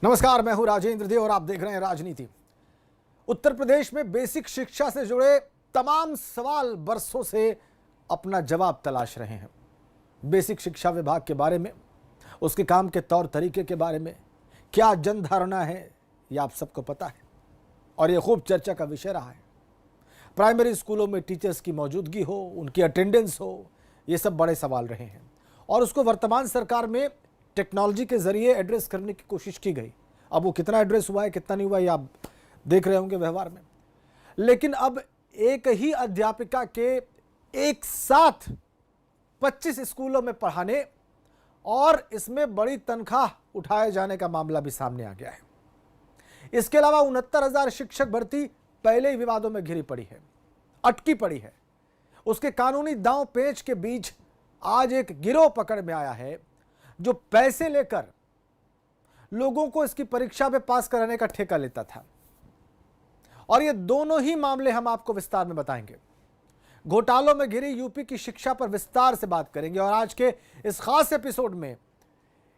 नमस्कार, मैं हूं राजेंद्र दे और आप देख रहे हैं राजनीति। उत्तर प्रदेश में बेसिक शिक्षा से जुड़े तमाम सवाल बरसों से अपना जवाब तलाश रहे हैं। बेसिक शिक्षा विभाग के बारे में, उसके काम के तौर तरीके के बारे में क्या जनधारणा है, यह आप सबको पता है और यह खूब चर्चा का विषय रहा है। प्राइमरी स्कूलों में टीचर्स की मौजूदगी हो, उनकी अटेंडेंस हो, ये सब बड़े सवाल रहे हैं और उसको वर्तमान सरकार में टेक्नोलॉजी के जरिए एड्रेस करने की कोशिश की गई। अब वो कितना एड्रेस हुआ है, कितना नहीं हुआ, ये आप देख रहे होंगे व्यवहार में। लेकिन अब एक ही अध्यापिका के एक साथ 25 स्कूलों में पढ़ाने और इसमें बड़ी तनख्वाह उठाए जाने का मामला भी सामने आ गया है। इसके अलावा 69,000 शिक्षक भर्ती पहले ही विवादों में घिरी पड़ी है, अटकी पड़ी है। उसके कानूनी दांव पेच के बीच आज एक गिरोह पकड़ में आया है जो पैसे लेकर लोगों को इसकी परीक्षा में पास कराने का ठेका लेता था। और ये दोनों ही मामले हम आपको विस्तार में बताएंगे। घोटालों में घिरी यूपी की शिक्षा पर विस्तार से बात करेंगे और आज के इस खास एपिसोड में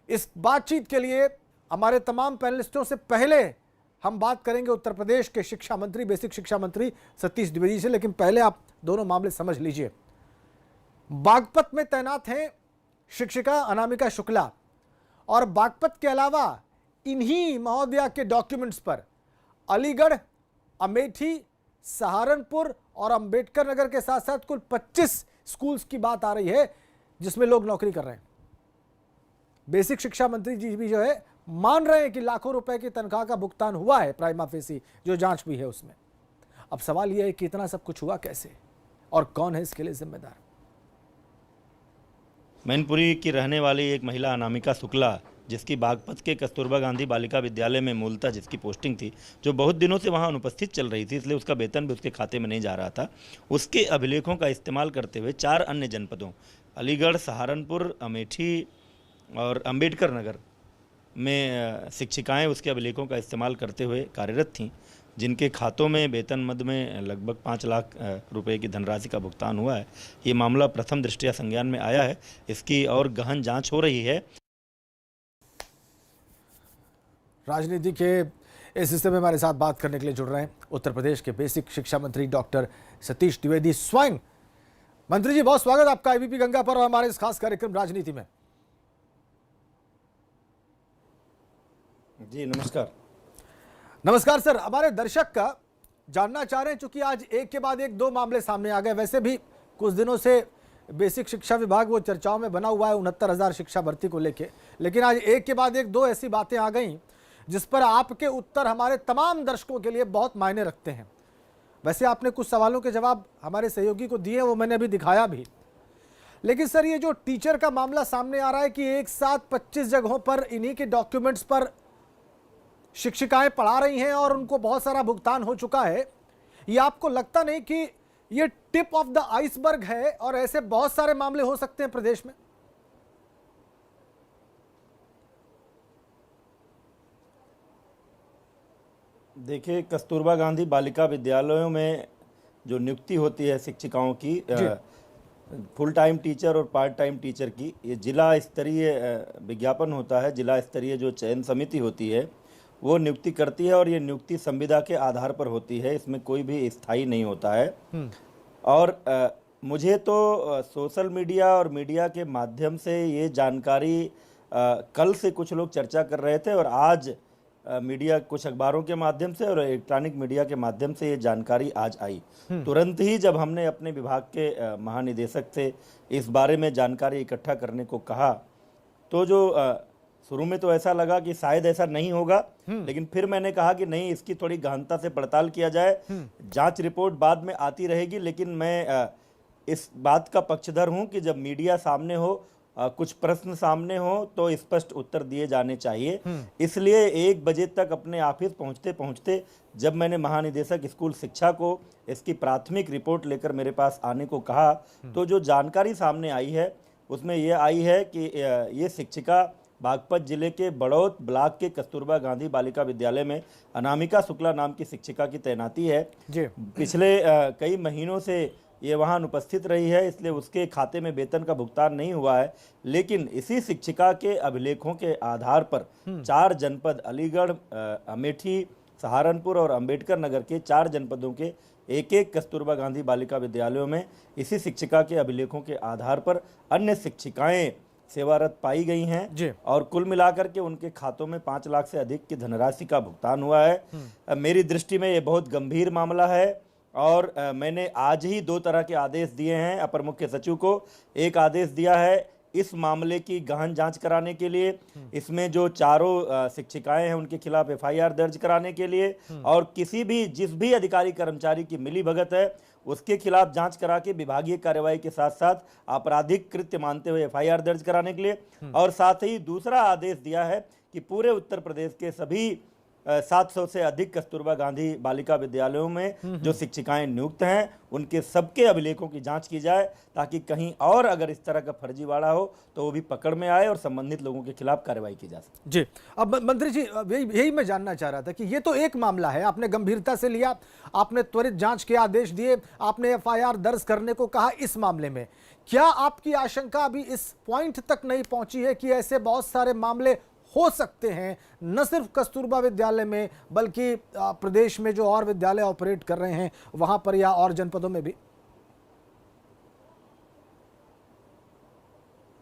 इस बातचीत के लिए हमारे तमाम पैनलिस्टों से पहले हम बात करेंगे उत्तर प्रदेश के शिक्षा मंत्री, बेसिक शिक्षा मंत्री सतीश द्विवेदी से। लेकिन पहले आप दोनों मामले समझ लीजिए। बागपत में तैनात हैं शिक्षिका अनामिका शुक्ला और बागपत के अलावा इन्हीं महोदया के डॉक्यूमेंट्स पर अलीगढ़, अमेठी, सहारनपुर और अंबेडकर नगर के साथ साथ कुल 25 स्कूल्स की बात आ रही है जिसमें लोग नौकरी कर रहे हैं। बेसिक शिक्षा मंत्री जी भी जो है मान रहे हैं कि लाखों रुपए की तनख्वाह का भुगतान हुआ है प्राइमा फेसी, जो जांच भी है उसमें। अब सवाल यह है कि इतना सब कुछ हुआ कैसे और कौन है इसके लिए जिम्मेदार। मैनपुरी की रहने वाली एक महिला अनामिका शुक्ला, जिसकी बागपत के कस्तूरबा गांधी बालिका विद्यालय में मूलतः जिसकी पोस्टिंग थी, जो बहुत दिनों से वहां अनुपस्थित चल रही थी, इसलिए उसका वेतन भी उसके खाते में नहीं जा रहा था। उसके अभिलेखों का इस्तेमाल करते हुए 4 अन्य जनपदों अलीगढ़, सहारनपुर, अमेठी और अंबेडकर नगर में शिक्षिकाएँ उसके अभिलेखों का इस्तेमाल करते हुए कार्यरत थीं, जिनके खातों में वेतन मद में लगभग 5 लाख रुपए की धनराशि का भुगतान हुआ है। ये मामला प्रथम दृष्टया संज्ञान में आया है, इसकी और गहन जांच हो रही है। राजनीति के इस हिस्से में हमारे साथ बात करने के लिए जुड़ रहे हैं उत्तर प्रदेश के बेसिक शिक्षा मंत्री डॉक्टर सतीश द्विवेदी स्वयं। मंत्री जी, बहुत स्वागत आपका आईबीपी गंगा पर और हमारे इस खास कार्यक्रम राजनीति में। जी नमस्कार। नमस्कार सर। हमारे दर्शक का जानना चाह रहे हैं, चूंकि आज एक के बाद एक 2 मामले सामने आ गए। वैसे भी कुछ दिनों से बेसिक शिक्षा विभाग वो चर्चाओं में बना हुआ है 69,000 शिक्षा भर्ती को लेके, लेकिन आज एक के बाद एक 2 ऐसी बातें आ गई जिस पर आपके उत्तर हमारे तमाम दर्शकों के लिए बहुत मायने रखते हैं। वैसे आपने कुछ सवालों के जवाब हमारे सहयोगी को दिए, वो मैंने अभी दिखाया भी। लेकिन सर, ये जो टीचर का मामला सामने आ रहा है कि एक साथ 25 जगहों पर इन्हीं के डॉक्यूमेंट्स पर शिक्षिकाएं पढ़ा रही हैं और उनको बहुत सारा भुगतान हो चुका है, ये आपको लगता नहीं कि ये टिप ऑफ द आइसबर्ग है और ऐसे बहुत सारे मामले हो सकते हैं प्रदेश में? देखिए, कस्तूरबा गांधी बालिका विद्यालयों में जो नियुक्ति होती है शिक्षिकाओं की, फुल टाइम टीचर और पार्ट टाइम टीचर की, ये जिला स्तरीय विज्ञापन होता है। जिला स्तरीय जो चयन समिति होती है वो नियुक्ति करती है और ये नियुक्ति संविदा के आधार पर होती है, इसमें कोई भी स्थायी नहीं होता है। और मुझे तो सोशल मीडिया और मीडिया के माध्यम से ये जानकारी कल से कुछ लोग चर्चा कर रहे थे और आज मीडिया, कुछ अखबारों के माध्यम से और इलेक्ट्रॉनिक मीडिया के माध्यम से ये जानकारी आज आई। तुरंत ही जब हमने अपने विभाग के महानिदेशक से इस बारे में जानकारी इकट्ठा करने को कहा, तो जो शुरू में तो ऐसा लगा कि शायद ऐसा नहीं होगा, लेकिन फिर मैंने कहा कि नहीं, इसकी थोड़ी गहनता से पड़ताल किया जाए। जांच रिपोर्ट बाद में आती रहेगी, लेकिन मैं इस बात का पक्षधर हूं कि जब मीडिया सामने हो, कुछ प्रश्न सामने हो, तो स्पष्ट उत्तर दिए जाने चाहिए। इसलिए 1 बजे तक अपने ऑफिस पहुंचते पहुंचते जब मैंने महानिदेशक स्कूल शिक्षा को इसकी प्राथमिक रिपोर्ट लेकर मेरे पास आने को कहा, तो जो जानकारी सामने आई है उसमें यह आई है कि ये शिक्षिका बागपत जिले के बड़ौत ब्लॉक के कस्तूरबा गांधी बालिका विद्यालय में अनामिका शुक्ला नाम की शिक्षिका की तैनाती है। पिछले कई महीनों से ये वहाँ अनुपस्थित रही है, इसलिए उसके खाते में वेतन का भुगतान नहीं हुआ है। लेकिन इसी शिक्षिका के अभिलेखों के आधार पर 4 जनपद अलीगढ़, अमेठी, सहारनपुर और अंबेडकर नगर के 4 जनपदों के एक एक कस्तूरबा गांधी बालिका विद्यालयों में इसी शिक्षिका के अभिलेखों के आधार पर अन्य शिक्षिकाएं सेवारत पाई गई हैं और कुल मिलाकर के उनके खातों में 5 लाख से अधिक की धनराशि का भुगतान हुआ है। मेरी दृष्टि में ये बहुत गंभीर मामला है और मैंने आज ही 2 तरह के आदेश दिए हैं अपर मुख्य सचिव को। एक आदेश दिया है इस मामले की गहन जांच कराने के लिए, इसमें जो चारों शिक्षिकाएं हैं उनके खिलाफ FIR दर्ज कराने के लिए, और किसी भी जिस भी अधिकारी कर्मचारी की मिलीभगत है उसके खिलाफ जांच करा के विभागीय कार्रवाई के साथ साथ आपराधिक कृत्य मानते हुए FIR दर्ज कराने के लिए। और साथ ही दूसरा आदेश दिया है कि पूरे उत्तर प्रदेश के सभी 700 से अधिक कस्तूरबा गांधी बालिका विद्यालयों में जो शिक्षिकाएं नियुक्त हैं उनके सबके अभिलेखों की जांच की जाए, ताकि कहीं और अगर इस तरह का फर्जीवाड़ा हो तो वो भी पकड़ में आए और संबंधित लोगों के खिलाफ कार्रवाई की जा सके। जी, अब मंत्री जी यही मैं जानना चाह रहा था कि ये तो एक मामला है, आपने गंभीरता से लिया, आपने त्वरित जांच के आदेश दिए, आपने FIR दर्ज करने को कहा। इस मामले में क्या आपकी आशंका अभी इस पॉइंट तक नहीं पहुंची है कि ऐसे बहुत सारे मामले हो सकते हैं, न सिर्फ कस्तूरबा विद्यालय में बल्कि प्रदेश में जो और विद्यालय ऑपरेट कर रहे हैं वहां पर या और जनपदों में भी?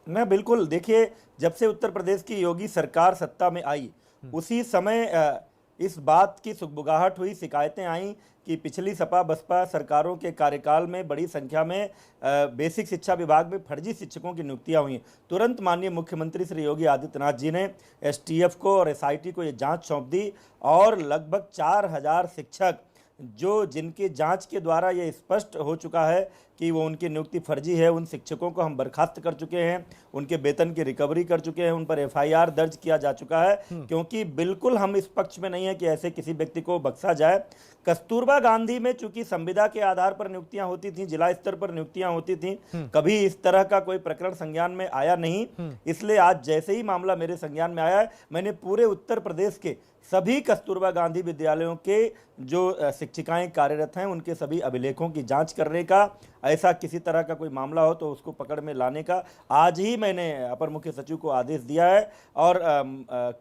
मैं बिल्कुल, देखिए, जब से उत्तर प्रदेश की योगी सरकार सत्ता में आई उसी समय इस बात की सुगबुगाहट हुई, शिकायतें आई कि पिछली सपा बसपा सरकारों के कार्यकाल में बड़ी संख्या में बेसिक शिक्षा विभाग में फर्जी शिक्षकों की नियुक्तियां हुई। तुरंत माननीय मुख्यमंत्री श्री योगी आदित्यनाथ जी ने STF को और SIT को ये जांच सौंप दी और लगभग 4000 शिक्षक जो जिनके जांच के द्वारा ये स्पष्ट हो चुका है कि वो उनकी नियुक्ति फर्जी है, उन शिक्षकों को हम बर्खास्त कर चुके हैं, उनके वेतन की रिकवरी कर चुके हैं, उन पर FIR दर्ज किया जा चुका है, क्योंकि बिल्कुल हम इस पक्ष में नहीं है कि ऐसे किसी व्यक्ति को बख्शा जाए। कस्तूरबा गांधी में चूंकि संविदा के आधार पर नियुक्तियां होती थी, जिला स्तर पर नियुक्तियां होती थी, कभी इस तरह का कोई प्रकरण संज्ञान में आया नहीं, इसलिए आज जैसे ही मामला मेरे संज्ञान में आया है, मैंने पूरे उत्तर प्रदेश के सभी कस्तूरबा गांधी विद्यालयों के जो शिक्षिकाएं कार्यरत हैं उनके सभी अभिलेखों की जांच करने का, ऐसा किसी तरह का कोई मामला हो तो उसको पकड़ में लाने का आज ही मैंने अपर मुख्य सचिव को आदेश दिया है और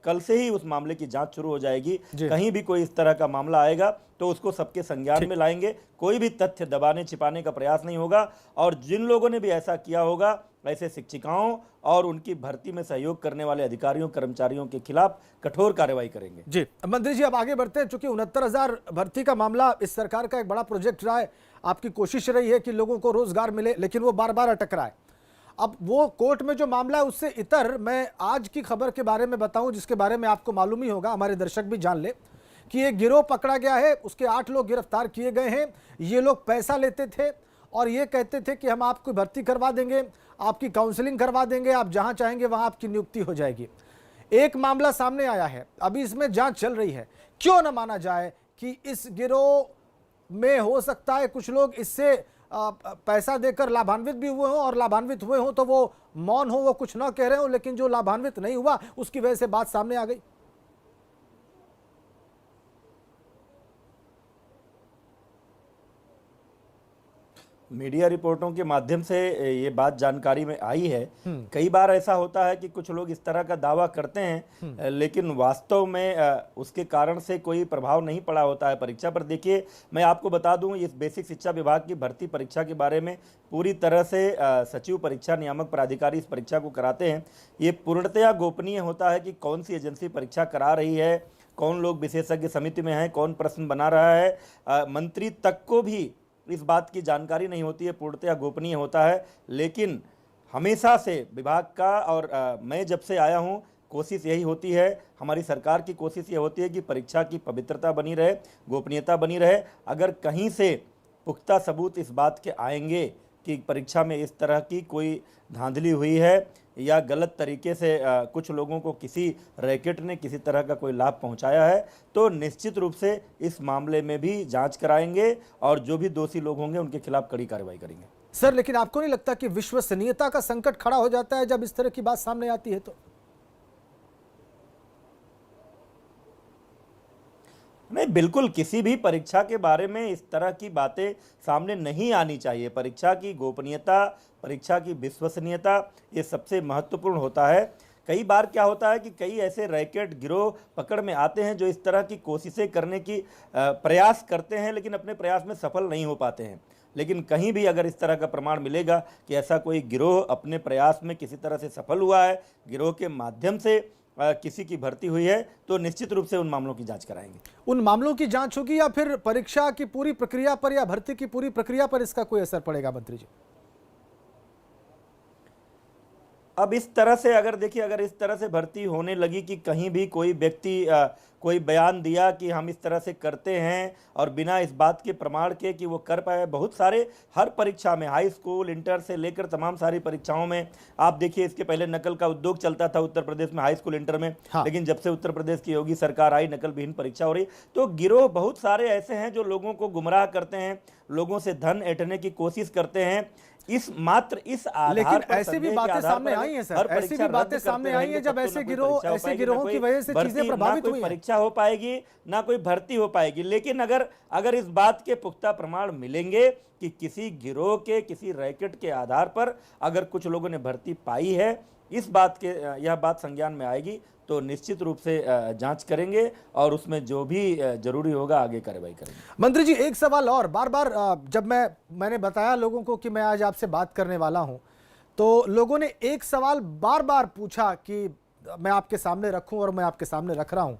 कल से ही उस मामले की जांच शुरू हो जाएगी। कहीं भी कोई इस तरह का मामला आएगा तो उसको सबके संज्ञान में लाएंगे, कोई भी तथ्य दबाने छिपाने का प्रयास नहीं होगा और जिन लोगों ने भी ऐसा किया होगा ऐसे शिक्षिकाओं और उनकी भर्ती में सहयोग करने वाले अधिकारियों कर्मचारियों के खिलाफ कठोर कार्रवाई करेंगे। जी मंत्री जी, अब आगे बढ़ते हैं। चूंकि 69,000 भर्ती का मामला इस सरकार का एक बड़ा प्रोजेक्ट रहा है, आपकी कोशिश रही है कि लोगों को रोजगार मिले, लेकिन वो बार बार अटक रहा है। अब वो कोर्ट में जो मामला है उससे इतर मैं आज की खबर के बारे में बताऊं जिसके बारे में आपको मालूम ही होगा, हमारे दर्शक भी जान ले कि एक गिरोह पकड़ा गया है, उसके 8 लोग गिरफ्तार किए गए हैं। ये लोग पैसा लेते थे और ये कहते थे कि हम आपको भर्ती करवा देंगे, आपकी काउंसलिंग करवा देंगे, आप जहां चाहेंगे वहां आपकी नियुक्ति हो जाएगी। एक मामला सामने आया है, अभी इसमें जांच चल रही है। क्यों न माना जाए कि इस गिरोह में हो सकता है कुछ लोग इससे पैसा देकर लाभान्वित भी हुए हों, और लाभान्वित हुए हों तो वो मौन हो, वो कुछ ना कह रहे हो, लेकिन जो लाभान्वित नहीं हुआ उसकी वजह से बात सामने आ गई। मीडिया रिपोर्टों के माध्यम से ये बात जानकारी में आई है। कई बार ऐसा होता है कि कुछ लोग इस तरह का दावा करते हैं लेकिन वास्तव में उसके कारण से कोई प्रभाव नहीं पड़ा होता है परीक्षा पर। देखिए, मैं आपको बता दूं, इस बेसिक शिक्षा विभाग की भर्ती परीक्षा के बारे में पूरी तरह से सचिव परीक्षा नियामक प्राधिकारी इस परीक्षा को कराते हैं। ये पूर्णतया गोपनीय होता है कि कौन सी एजेंसी परीक्षा करा रही है, कौन लोग विशेषज्ञ समिति में हैं, कौन प्रश्न बना रहा है, मंत्री तक को भी इस बात की जानकारी नहीं होती है, पूर्णतया गोपनीय होता है। लेकिन हमेशा से विभाग का और मैं जब से आया हूं कोशिश यही होती है, हमारी सरकार की कोशिश ये होती है कि परीक्षा की पवित्रता बनी रहे, गोपनीयता बनी रहे। अगर कहीं से पुख्ता सबूत इस बात के आएंगे कि परीक्षा में इस तरह की कोई धांधली हुई है या गलत तरीके से कुछ लोगों को किसी रैकेट ने किसी तरह का कोई लाभ पहुंचाया है, तो निश्चित रूप से इस मामले में भी जांच कराएंगे और जो भी दोषी लोग होंगे उनके खिलाफ कड़ी कार्रवाई करेंगे। सर, लेकिन आपको नहीं लगता कि विश्वसनीयता का संकट खड़ा हो जाता है जब इस तरह की बात सामने आती है? तो नहीं, बिल्कुल किसी भी परीक्षा के बारे में इस तरह की बातें सामने नहीं आनी चाहिए। परीक्षा की गोपनीयता, परीक्षा की विश्वसनीयता, ये सबसे महत्वपूर्ण होता है। कई बार क्या होता है कि कई ऐसे रैकेट गिरोह पकड़ में आते हैं जो इस तरह की कोशिशें करने की प्रयास करते हैं, लेकिन अपने प्रयास में सफल नहीं हो पाते हैं। लेकिन कहीं भी अगर इस तरह का प्रमाण मिलेगा कि ऐसा कोई गिरोह अपने प्रयास में किसी तरह से सफल हुआ है, गिरोह के माध्यम से किसी की भर्ती हुई है, तो निश्चित रूप से उन मामलों की जांच कराएंगे। उन मामलों की जांच होगी या फिर परीक्षा की पूरी प्रक्रिया पर या भर्ती की पूरी प्रक्रिया पर इसका कोई असर पड़ेगा मंत्री जी? अब इस तरह से अगर देखिए, अगर इस तरह से भर्ती होने लगी कि कहीं भी कोई व्यक्ति कोई बयान दिया कि हम इस तरह से करते हैं और बिना इस बात के प्रमाण के कि वो कर पाए, बहुत सारे हर परीक्षा में, हाई स्कूल, इंटर से लेकर तमाम सारी परीक्षाओं में आप देखिए, इसके पहले नकल का उद्योग चलता था उत्तर प्रदेश में हाई स्कूल, इंटर में। हाँ। लेकिन जब से उत्तर प्रदेश की योगी सरकार आई, नकल विहीन परीक्षा हो रही। तो गिरोह बहुत सारे ऐसे हैं जो लोगों को गुमराह करते हैं, लोगों से धन ऐंठने की कोशिश करते हैं। इस आधार लेकिन पर, ऐसी भी बातें सामने आई हैं सर, ऐसी भी बातें सामने आई हैं जब ऐसे गिरोहों की वजह से चीजें प्रभावित हुई हैं। परीक्षा हो पाएगी ना कोई भर्ती हो पाएगी। लेकिन अगर इस बात के पुख्ता प्रमाण मिलेंगे कि किसी गिरोह के, किसी रैकेट के आधार पर अगर कुछ लोगों ने भर्ती पाई है, यह बात संज्ञान में आएगी, तो निश्चित रूप से जांच करेंगे और उसमें जो भी जरूरी होगा आगे कार्रवाई करेंगे। मंत्री जी, एक सवाल और, बार बार जब मैंने बताया लोगों को कि मैं आज आपसे बात करने वाला हूं, तो लोगों ने एक सवाल बार बार पूछा कि मैं आपके सामने रखूं, और मैं आपके सामने रख रहा हूं,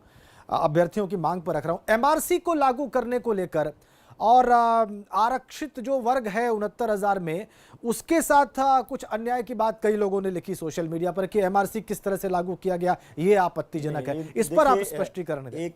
अभ्यर्थियों की मांग पर रख रहा हूं, एमआरसी को लागू करने को लेकर और आरक्षित जो वर्ग है 69,000 में, उसके साथ कुछ अन्याय की बात कई लोगों ने लिखी सोशल मीडिया पर कि एमआरसी किस तरह से लागू किया गया, ये आपत्तिजनक है। इस पर आप स्पष्टीकरण दें।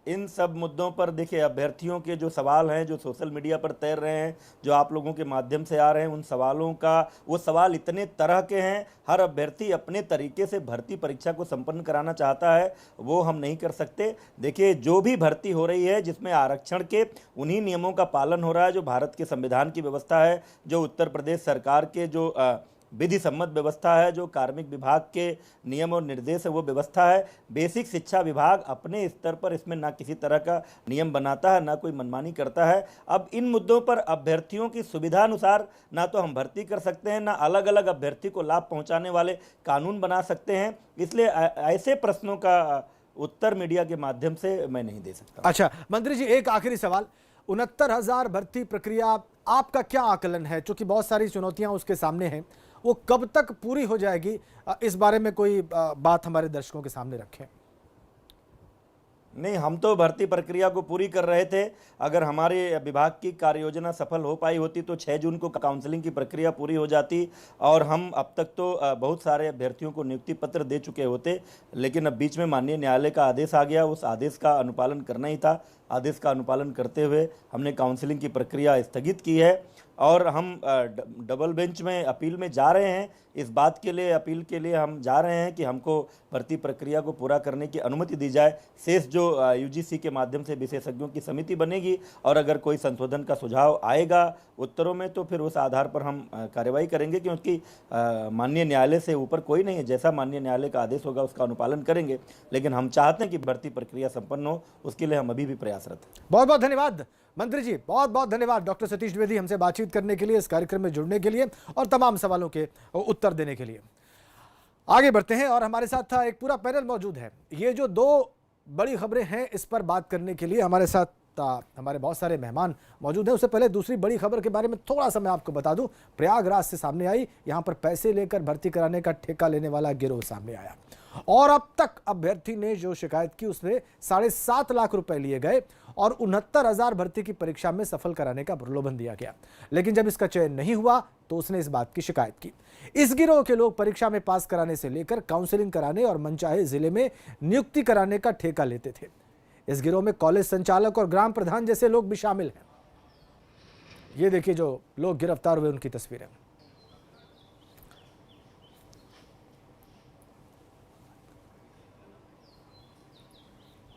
इन सब मुद्दों पर देखिए, अभ्यर्थियों के जो सवाल हैं, जो सोशल मीडिया पर तैर रहे हैं, जो आप लोगों के माध्यम से आ रहे हैं, उन सवालों का, वो सवाल इतने तरह के हैं। हर अभ्यर्थी अपने तरीके से भर्ती परीक्षा को संपन्न कराना चाहता है, वो हम नहीं कर सकते। देखिए, जो भी भर्ती हो रही है जिसमें आरक्षण के उन्हीं नियमों का पालन हो रहा है जो भारत के संविधान की व्यवस्था है, जो उत्तर प्रदेश सरकार के जो विधि सम्मत व्यवस्था है, जो कार्मिक विभाग के नियम और निर्देश है, वो व्यवस्था है। बेसिक शिक्षा विभाग अपने स्तर पर इसमें ना किसी तरह का नियम बनाता है, ना कोई मनमानी करता है। अब इन मुद्दों पर अभ्यर्थियों की सुविधा अनुसार ना तो हम भर्ती कर सकते हैं, ना अलग अलग अभ्यर्थी को लाभ पहुंचाने वाले कानून बना सकते हैं। इसलिए ऐसे प्रश्नों का उत्तर मीडिया के माध्यम से मैं नहीं दे सकता। अच्छा मंत्री जी, एक आखिरी सवाल, 69,000 भर्ती प्रक्रिया, आपका क्या आकलन है? चूंकि बहुत सारी चुनौतियां उसके सामने हैं, वो कब तक पूरी हो जाएगी, इस बारे में कोई बात हमारे दर्शकों के सामने रखें। नहीं, हम तो भर्ती प्रक्रिया को पूरी कर रहे थे। अगर हमारे विभाग की कार्य योजना सफल हो पाई होती तो 6 जून को काउंसलिंग की प्रक्रिया पूरी हो जाती और हम अब तक तो बहुत सारे अभ्यर्थियों को नियुक्ति पत्र दे चुके होते। लेकिन अब बीच में माननीय न्यायालय का आदेश आ गया, उस आदेश का अनुपालन करना ही था। आदेश का अनुपालन करते हुए हमने काउंसलिंग की प्रक्रिया स्थगित की है और हम डबल बेंच में अपील में जा रहे हैं। इस बात के लिए, अपील के लिए हम जा रहे हैं कि हमको भर्ती प्रक्रिया को पूरा करने की अनुमति दी जाए। शेष जो यूजीसी के माध्यम से विशेषज्ञों की समिति बनेगी और अगर कोई संशोधन का सुझाव आएगा उत्तरों में तो फिर उस आधार पर हम कार्रवाई करेंगे, क्योंकि माननीय न्यायालय से ऊपर कोई नहीं है। जैसा माननीय न्यायालय का आदेश होगा उसका अनुपालन करेंगे, लेकिन हम चाहते हैं कि भर्ती प्रक्रिया संपन्न हो, उसके लिए हम अभी भी प्रयासरत हैं। बहुत बहुत धन्यवाद मंत्री जी, बहुत बहुत धन्यवाद डॉक्टर सतीश द्विवेदी हमसे बातचीत करने के लिए, इस कार्यक्रम में जुड़ने के लिए और तमाम सवालों के उत्तर देने के लिए। आगे बढ़ते हैं और हमारे साथ एक पूरा पैनल मौजूद है। ये जो 2 बड़ी खबरें हैं, इस पर बात करने के लिए हमारे साथ हमारे बहुत सारे मेहमान मौजूद हैं। उससे पहले दूसरी बड़ी खबर के बारे में थोड़ा सा मैं आपको बता दूं। प्रयागराज से सामने आई, यहां पर पैसे लेकर भर्ती कराने का ठेका लेने वाला गिरोह सामने आया और अब तक अभ्यर्थी ने जो शिकायत की उसमें 7.5 लाख रुपए लिए गए और 69,000 भर्ती की परीक्षा में सफल कराने का प्रलोभन दिया गया। लेकिन जब इसका चयन नहीं हुआ तो उसने इस बात की शिकायत की। इस गिरोह के लोग परीक्षा में पास कराने से लेकर काउंसलिंग कराने और मनचाहे जिले में नियुक्ति कराने का ठेका लेते थे। इस गिरोह में कॉलेज संचालक और ग्राम प्रधान जैसे लोग भी शामिल हैं। ये देखिए जो लोग गिरफ्तार हुए उनकी तस्वीरें।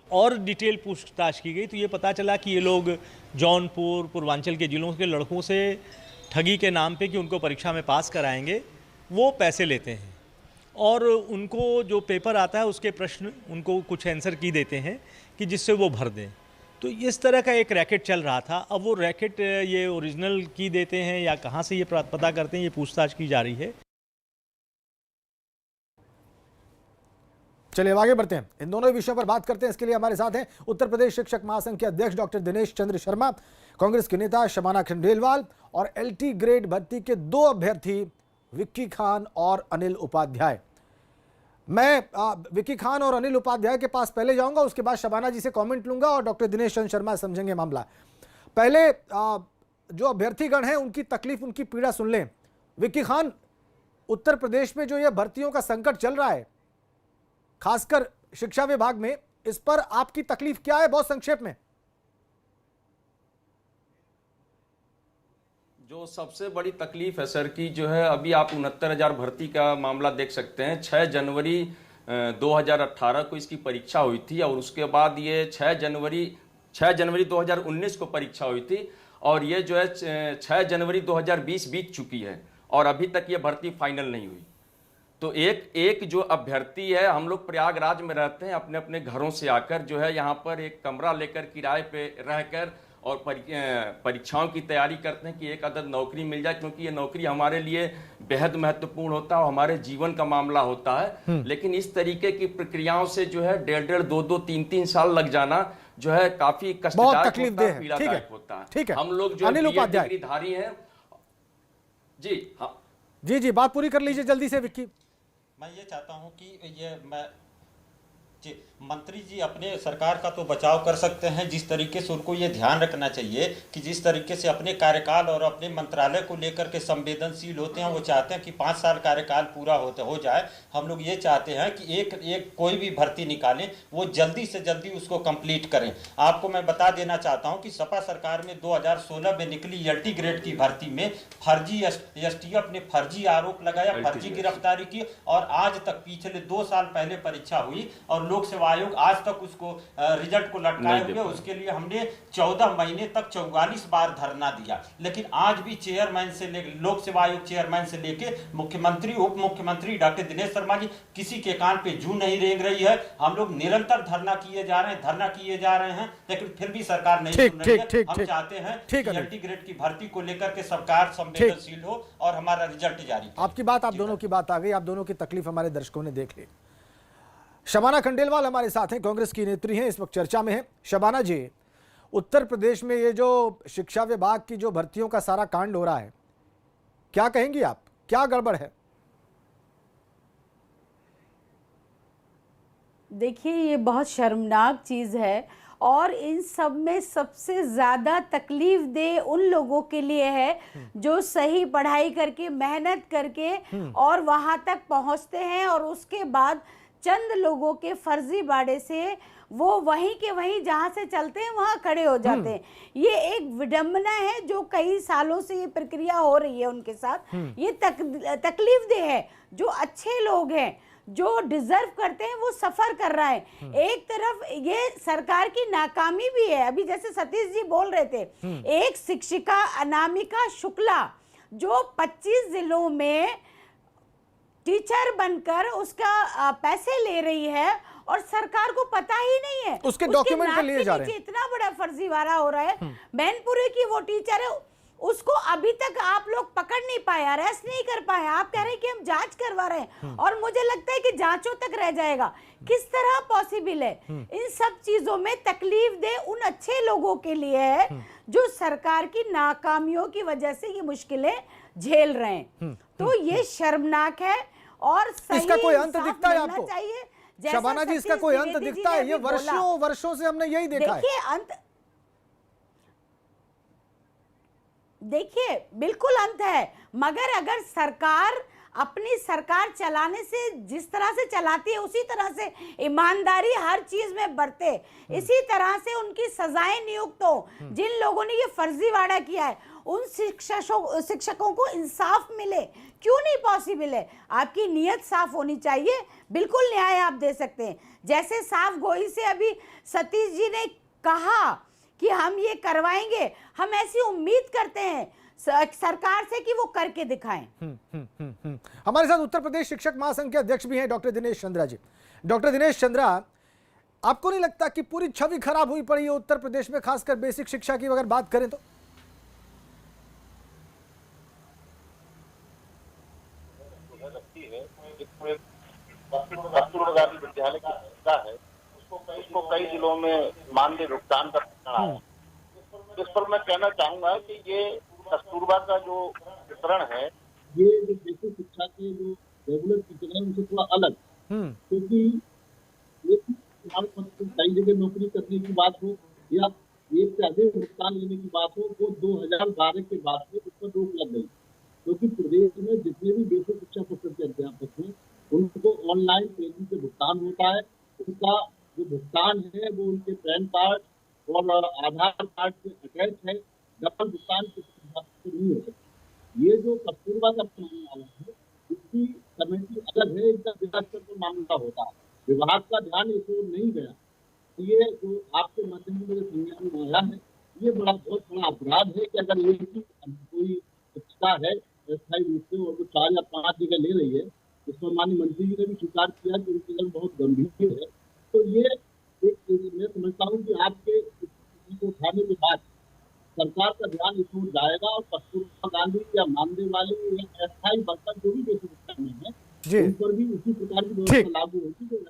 और डिटेल पूछताछ की गई तो ये पता चला कि ये लोग जौनपुर, पूर्वांचल के जिलों के लड़कों से ठगी के नाम पे कि उनको परीक्षा में पास कराएंगे, वो पैसे लेते हैं और उनको जो पेपर आता है उसके प्रश्न उनको कुछ आंसर की देते हैं कि जिससे वो भर दें। तो इस तरह का एक रैकेट चल रहा था। अब वो रैकेट ये ओरिजिनल की देते हैं या कहाँ से ये पता करते हैं, ये पूछताछ की जा रही है। चलिए आगे बढ़ते हैं, इन दोनों विषयों पर बात करते हैं। इसके लिए हमारे साथ हैं उत्तर प्रदेश शिक्षक महासंघ के अध्यक्ष डॉक्टर दिनेश चंद्र शर्मा, कांग्रेस के नेता शबाना खंडेलवाल और LT ग्रेड भर्ती के 2 अभ्यर्थी विक्की खान और अनिल उपाध्याय। मैं विक्की खान और अनिल उपाध्याय के पास पहले जाऊंगा, उसके बाद शबाना जी से कमेंट लूंगा और डॉक्टर दिनेश चंद्र शर्मा समझेंगे मामला। पहले जो अभ्यर्थीगण हैं उनकी तकलीफ, उनकी पीड़ा सुन लें। विक्की खान, उत्तर प्रदेश में जो ये भर्तियों का संकट चल रहा है खासकर शिक्षा विभाग में, इस पर आपकी तकलीफ क्या है, बहुत संक्षेप में? जो सबसे बड़ी तकलीफ है सर की जो है, अभी आप 69,000 भर्ती का मामला देख सकते हैं। 6 जनवरी 2018 को इसकी परीक्षा हुई थी और उसके बाद ये 6 जनवरी 2019 को परीक्षा हुई थी और ये जो है 6 जनवरी 2020 बीत चुकी है और अभी तक ये भर्ती फाइनल नहीं हुई। तो एक जो अभ्यर्थी है, हम लोग प्रयागराज में रहते हैं, अपने अपने घरों से आकर जो है यहाँ पर एक कमरा लेकर किराए पे रहकर और परीक्षाओं की तैयारी करते हैं कि एक अदद नौकरी मिल जाए, क्योंकि ये नौकरी हमारे लिए बेहद महत्वपूर्ण होता है और हमारे जीवन का मामला होता है। लेकिन इस तरीके की प्रक्रियाओं से जो है 1.5, 2, 3 साल लग जाना जो है काफी कष्टदायक होता है, पीड़ादायक होता है। ठीक है, हम लोग जो डिग्रीधारी हैं। जी हाँ जी, बात पूरी कर लीजिए जल्दी से विक्की। मैं ये चाहता हूं कि मंत्री जी अपने सरकार का तो बचाव कर सकते हैं, जिस तरीके से उनको ये ध्यान रखना चाहिए कि जिस तरीके से अपने कार्यकाल और अपने मंत्रालय को लेकर के संवेदनशील होते हैं, वो चाहते हैं कि 5 साल कार्यकाल पूरा हो जाए। हम लोग ये चाहते हैं कि एक कोई भी भर्ती निकालें वो जल्दी से जल्दी उसको कंप्लीट करें। आपको मैं बता देना चाहता हूँ कि सपा सरकार में 2016 में निकली LT ग्रेड की भर्ती में फर्जी STF ने फर्जी आरोप लगाया, फर्जी गिरफ्तारी की और आज तक पिछले 2 साल पहले परीक्षा हुई और लोक सेवा आयोग आज तक उसको रिजल्ट को लटकाए हुए। उसके लिए हमने 14 महीने तक 44 बार धरना दिया, लेकिन आज भी चेयरमैन से लेकर लोक सेवा आयोग चेयरमैन से लेके मुख्यमंत्री, उप मुख्यमंत्री डॉक्टर दिनेश शर्मा जी किसी के कान पे जू नहीं रेंग रही है। हम लोग निरंतर धरना किए जा रहे हैं, लेकिन फिर भी सरकार नहीं सुन रही है। हम चाहते हैं कि LT ग्रेड की भर्ती को लेकर के सरकार संवेदनशील हो और हमारा रिजल्ट जारी। आपकी बात, आप दोनों की बात आ गई, आप दोनों की तकलीफ हमारे दर्शकों ने देख ली। शबाना खंडेलवाल हमारे साथ हैं, कांग्रेस की नेत्री हैं, इस वक्त चर्चा में है। शबाना जी, उत्तर प्रदेश में ये जो शिक्षा विभाग की जो भर्तियों का सारा कांड हो रहा है, क्या कहेंगी आप, क्या गड़बड़ है? देखिए, ये बहुत शर्मनाक चीज़ है और इन सब में सबसे ज़्यादा तकलीफ दे उन लोगों के लिए है जो सही पढ़ाई करके, मेहनत करके और वहाँ तक पहुँचते हैं और उसके बाद चंद लोगों के फर्जी बाड़े से वो वहीं के वहीं जहाँ से चलते हैं वहाँ खड़े हो जाते हैं। ये एक विडंबना है जो कई सालों से ये प्रक्रिया हो रही है उनके साथ। ये तकलीफ दे है। जो अच्छे लोग हैं, जो डिजर्व करते हैं, वो सफर कर रहा है। एक तरफ ये सरकार की नाकामी भी है। अभी जैसे सतीश जी बोल रहे थे, एक शिक्षिका अनामिका शुक्ला जो 25 जिलों में टीचर बनकर उसका पैसे ले रही है और सरकार को पता ही नहीं है, उसके डॉक्यूमेंट पे लिए जा रहे हैं। इतना बड़ा फर्जीवाड़ा हो रहा है। मैनपुरी की वो टीचर है, उसको अभी तक आप लोग पकड़ नहीं पाए, अरेस्ट नहीं कर पाए। आप कह रहे हैं कि हम जांच करवा रहे हैं और मुझे लगता है कि जांचों तक रह जाएगा। किस तरह पॉसिबल है? इन सब चीजों में तकलीफ दे उन अच्छे लोगों के लिए है जो सरकार की नाकामियों की वजह से ये मुश्किलें झेल रहे हैं। तो ये शर्मनाक है और इसका कोई अंत दिखता है आपको? चाहिए शबाना जी, इसका कोई अंत दिखता है? ये वर्षों से हमने यही देखा है। देखिए बिल्कुल अंत है, मगर अगर सरकार अपनी सरकार चलाने से जिस तरह से चलाती है उसी तरह से ईमानदारी हर चीज में बरते, इसी तरह से उनकी सजाएं नियुक्त हो। जिन लोगों ने ये फर्जीवाड़ा किया है उन शिक्षकों को इंसाफ मिले। क्यों नहीं पॉसिबल है? आपकी नीयत साफ होनी चाहिए, बिल्कुल न्याय आप दे सकते हैं। जैसे साफ गोई से अभी सतीश जी ने कहा कि हम ये करवाएंगे, हम ऐसी उम्मीद करते हैं सरकार से कि वो करके दिखाएं। हमारे साथ उत्तर प्रदेश शिक्षक महासंघ के अध्यक्ष भी हैं डॉक्टर दिनेश चंद्रा जी। डॉक्टर दिनेश चंद्रा, आपको नहीं लगता कि पूरी छवि खराब हुई पड़ी है उत्तर प्रदेश में, खासकर बेसिक शिक्षा की अगर बात करें तो? कस्तूरबा गांधी विद्यालय की संस्था है, उसको कई जिलों में मानदेय भुगतान का प्रकरण है। इस पर मैं कहना चाहूंगा कि ये कस्तूरबा का जो वितरण है, ये जो बेसिक शिक्षा के जो रेगुलर टीचर है उनसे थोड़ा अलग, क्योंकि कई जगह नौकरी करने की बात हो या एक से अधिक भुगतान लेने की बात हो, वो 2012 के बाद से उस पर रोक लग गई, क्योंकि प्रदेश में जितने भी बेसिक शिक्षा परिषद के अध्यापक हैं उनको ऑनलाइन पेमेंट से भुगतान होता है। उनका जो भुगतान है वो उनके पैन कार्ड और आधार कार्ड से अटैच है, डबल भुगतान से नहीं हो सकता। ये जो कस्तूरबा का मामला है इसकी कमेटी अलग है, इसका जिला स्तर पर मामला होता है, विभाग का ध्यान इस ओर नहीं गया। ये जो आपके माध्यम से मेरे संज्ञान में आया है, ये बहुत बड़ा अपराध है कि अगर एक ही कोई शिक्षा है अस्थायी रूप से और वो 4 या 5 जगह ले रही है, इसमें माननीय मंत्री जी ने भी स्वीकार किया कि उनकी गल बहुत गंभीर है। तो ये एक मैं समझता हूँ कि आपके को उठाने के बाद सरकार का ध्यान इस ओर जाएगा और कस्तूरबा गांधी या मानदेय वाले या अस्थायी वर्कर जो भी बेसिक शिक्षा में है उन पर भी उसी प्रकार की व्यवस्था लागू होगी।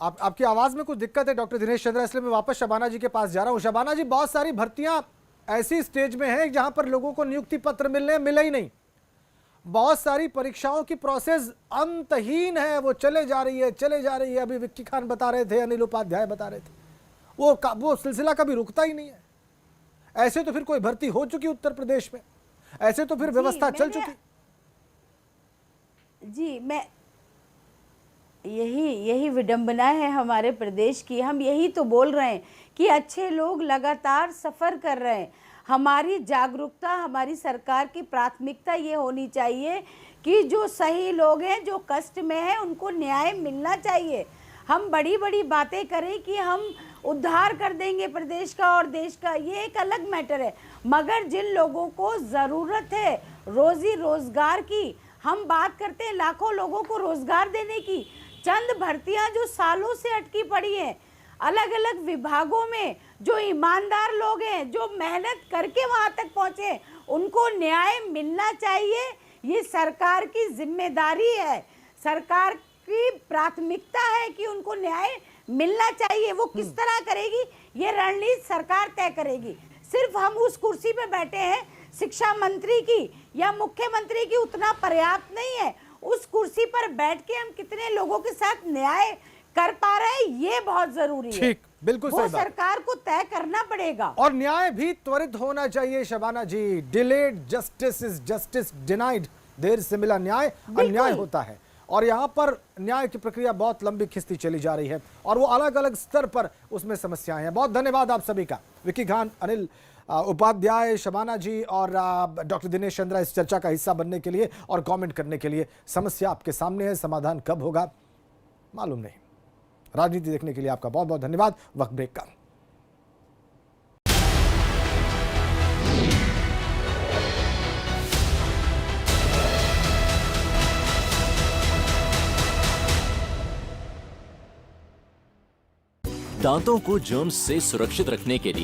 आपकी आवाज में कुछ दिक्कत है डॉक्टर दिनेश चंद्रा, इसलिए मैं वापस शबाना जी के पास जा रहा हूं। शबाना जी, बहुत सारी भर्तियां ऐसी स्टेज में हैं जहां पर लोगों को नियुक्ति पत्र मिले ही नहीं। बहुत सारी परीक्षाओं की प्रोसेस अंतहीन है, वो चले जा रही है। अभी विक्की खान बता रहे थे, अनिल उपाध्याय बता रहे थे, वो सिलसिला कभी रुकता ही नहीं है। ऐसे तो फिर कोई भर्ती हो चुकी उत्तर प्रदेश में, ऐसे तो फिर व्यवस्था चल चुकी। जी, मैं यही विडंबना है हमारे प्रदेश की। हम यही तो बोल रहे हैं कि अच्छे लोग लगातार सफ़र कर रहे हैं। हमारी जागरूकता, हमारी सरकार की प्राथमिकता ये होनी चाहिए कि जो सही लोग हैं, जो कष्ट में हैं, उनको न्याय मिलना चाहिए। हम बड़ी बड़ी बातें करें कि हम उद्धार कर देंगे प्रदेश का और देश का, ये एक अलग मैटर है, मगर जिन लोगों को ज़रूरत है रोज़ी रोज़गार की, हम बात करते हैं लाखों लोगों को रोज़गार देने की। चंद भर्तियां जो सालों से अटकी पड़ी हैं अलग अलग विभागों में, जो ईमानदार लोग हैं, जो मेहनत करके वहां तक पहुंचे, उनको न्याय मिलना चाहिए। ये सरकार की जिम्मेदारी है, सरकार की प्राथमिकता है कि उनको न्याय मिलना चाहिए। वो किस तरह करेगी ये रणनीति सरकार तय करेगी। सिर्फ हम उस कुर्सी पे बैठे हैं शिक्षा मंत्री की या मुख्यमंत्री की, उतना पर्याप्त नहीं है। उस कुर्सी पर बैठ के हम कितने लोगों के साथ न्याय कर पा रहे हैं, ये बहुत जरूरी है। ठीक, बिल्कुल सही बात। वो सरकार को तय करना पड़ेगा और न्याय भी त्वरित होना चाहिए। Shabana ji, delayed justice is justice denied, देर से मिला न्याय अन्याय होता है। और यहाँ पर न्याय की प्रक्रिया बहुत लंबी खिंचती चली जा रही है और वो अलग अलग स्तर पर उसमें समस्याएं हैं। बहुत धन्यवाद आप सभी का, विक्की खान, अनिल उपाध्याय, शबाना जी और डॉक्टर दिनेश चंद्रा, इस चर्चा का हिस्सा बनने के लिए और कमेंट करने के लिए। समस्या आपके सामने है, समाधान कब होगा मालूम नहीं। राजनीति देखने के लिए आपका बहुत बहुत धन्यवाद। वक्त ब्रेक का। दांतों को जर्म्स से सुरक्षित रखने के लिए